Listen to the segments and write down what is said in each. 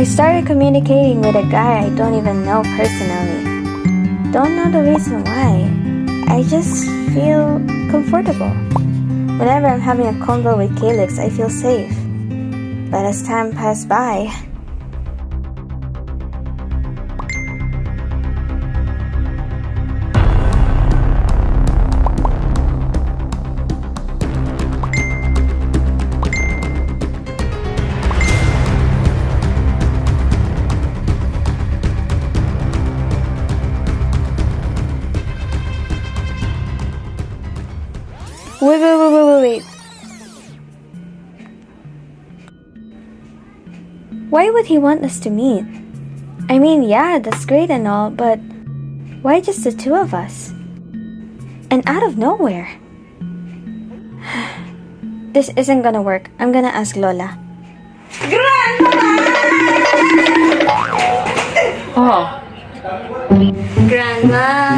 I started communicating with a guy I don't even know personally. Don't know the reason why. I just feel comfortable. Whenever I'm having a convo with Calix, I feel safe. But as time passed by, Wait. Why would he want us to meet? I mean, yeah, that's great and all, but why just the two of us? And out of nowhere. This isn't gonna work. I'm gonna ask Lola. Oh, Grandma,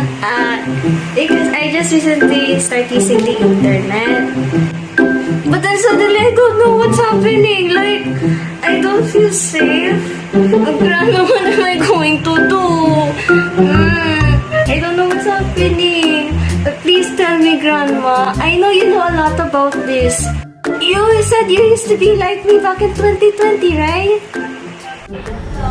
because I just recently started using the internet. But then suddenly I don't know what's happening. Like, I don't feel safe. Grandma, what am I going to do? I don't know what's happening. But please tell me, Grandma. I know you know a lot about this. You always said you used to be like me back in 2020, right?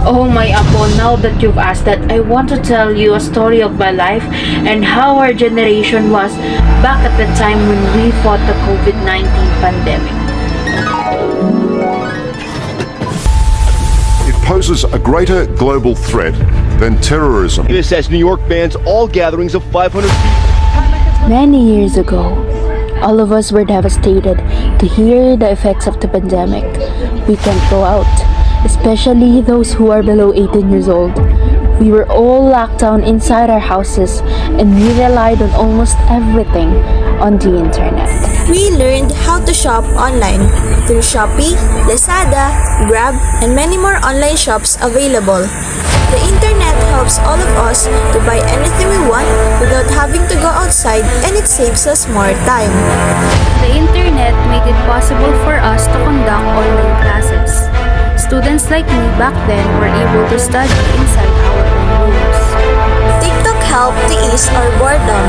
oh my Apo, now that you've asked that, I want to tell you a story of my life and how our generation was back at the time when we fought the COVID-19 pandemic. It poses a greater global threat than terrorism. USS New York bans all gatherings of 500 people. Many years ago, all of us were devastated to hear the effects of the pandemic. We can't go out, especially those who are below 18 years old. We were all locked down inside our houses and we relied on almost everything on the internet. We learned how to shop online through Shopee, Lazada, Grab, and many more online shops available. The internet helps all of us to buy anything we want without having to go outside, and it saves us more time. The internet made it possible for us to conduct online classes. Students like me back then were able to study inside our own rooms. TikTok helped to ease our boredom.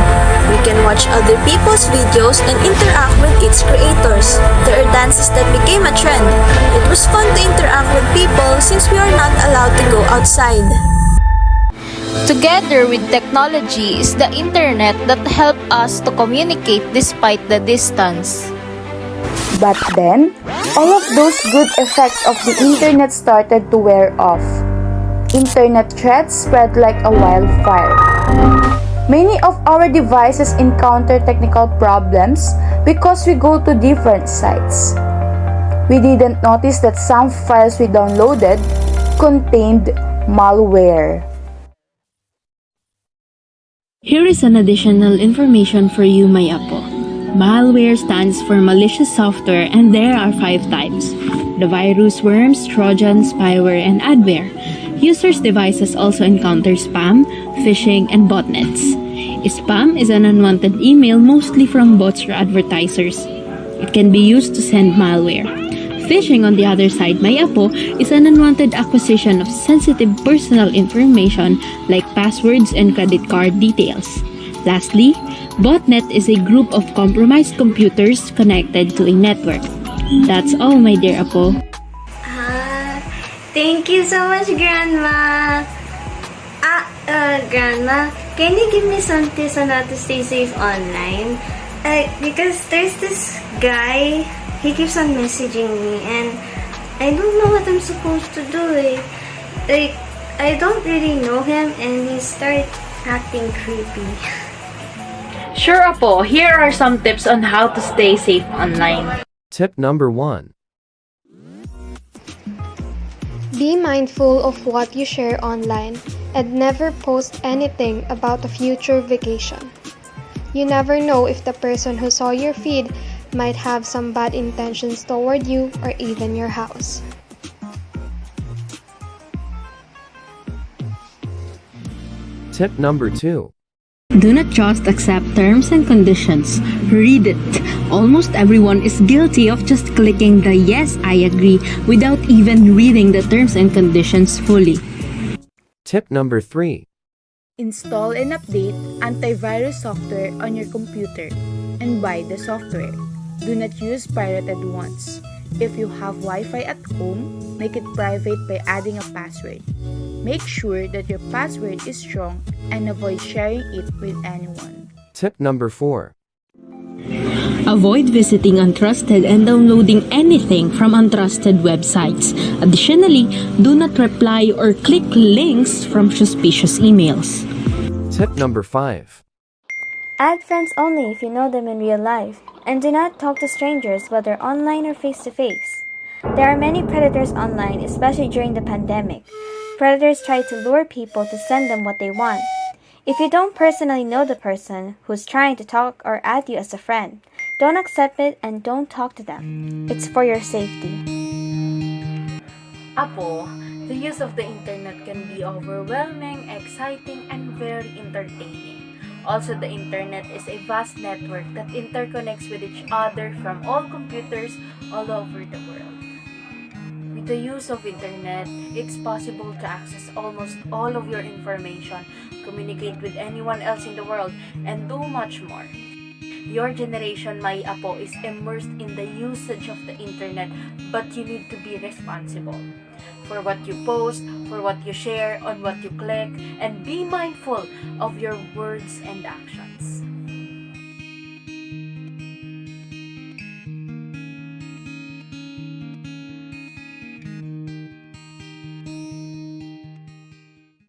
We can watch other people's videos and interact with its creators. There are dances that became a trend. It was fun to interact with people since we are not allowed to go outside. Together with technology is the internet that helped us to communicate despite the distance. But then, all of those good effects of the internet started to wear off. Internet threats spread like a wildfire. Many of our devices encounter technical problems because we go to different sites. We didn't notice that some files we downloaded contained malware. Here is an additional information for you, my Apo. Malware stands for malicious software, and there are 5 types: the virus, worms, trojans, spyware, and adware. Users' devices also encounter spam, phishing, and botnets. Spam is an unwanted email mostly from bots or advertisers. It can be used to send malware. Phishing, on the other side, my Apo, is an unwanted acquisition of sensitive personal information like passwords and credit card details. Lastly, botnet is a group of compromised computers connected to a network. That's all, my dear Apo. Thank you so much, Grandma. Grandma, can you give me some tips on how to stay safe online? Because there's this guy, he keeps on messaging me, and I don't know what I'm supposed to do. I don't really know him, and he started acting creepy. Sure, Apo. Here are some tips on how to stay safe online. Tip number 1. Be mindful of what you share online and never post anything about a future vacation. You never know if the person who saw your feed might have some bad intentions toward you or even your house. Tip number 2. Do not just accept terms and conditions. Read it. almost everyone is guilty of just clicking the yes, I agree without even reading the terms and conditions fully. Tip number 3. Install and update antivirus software on your computer and buy the software. Do not use pirated ones. If you have Wi-Fi at home, make it private by adding a password. Make sure that your password is strong and avoid sharing it with anyone. Tip number 4. Avoid visiting untrusted and downloading anything from untrusted websites. Additionally, do not reply or click links from suspicious emails. Tip number 5. Add friends only if you know them in real life, and do not talk to strangers whether online or face-to-face. There are many predators online, especially during the pandemic. Predators try to lure people to send them what they want. If you don't personally know the person who's trying to talk or add you as a friend, don't accept it and don't talk to them. It's for your safety. Apo, the use of the internet can be overwhelming, exciting, and very entertaining. Also, the internet is a vast network that interconnects with each other from all computers all over the world. With the use of internet, it's possible to access almost all of your information, communicate with anyone else in the world, and do much more. Your generation, my apo, is immersed in the usage of the internet, but you need to be responsible for what you post, for what you share, on what you click, and be mindful of your words and actions.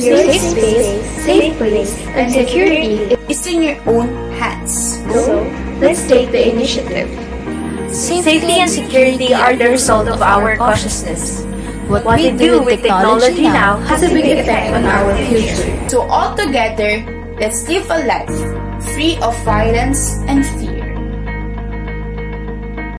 Safe space, safe place, and security It's in your own hands. So, let's take the initiative. Safety and security are the result of our cautiousness. What we do with technology now Has a big effect on our future. So all together, let's live a life free of violence and fear.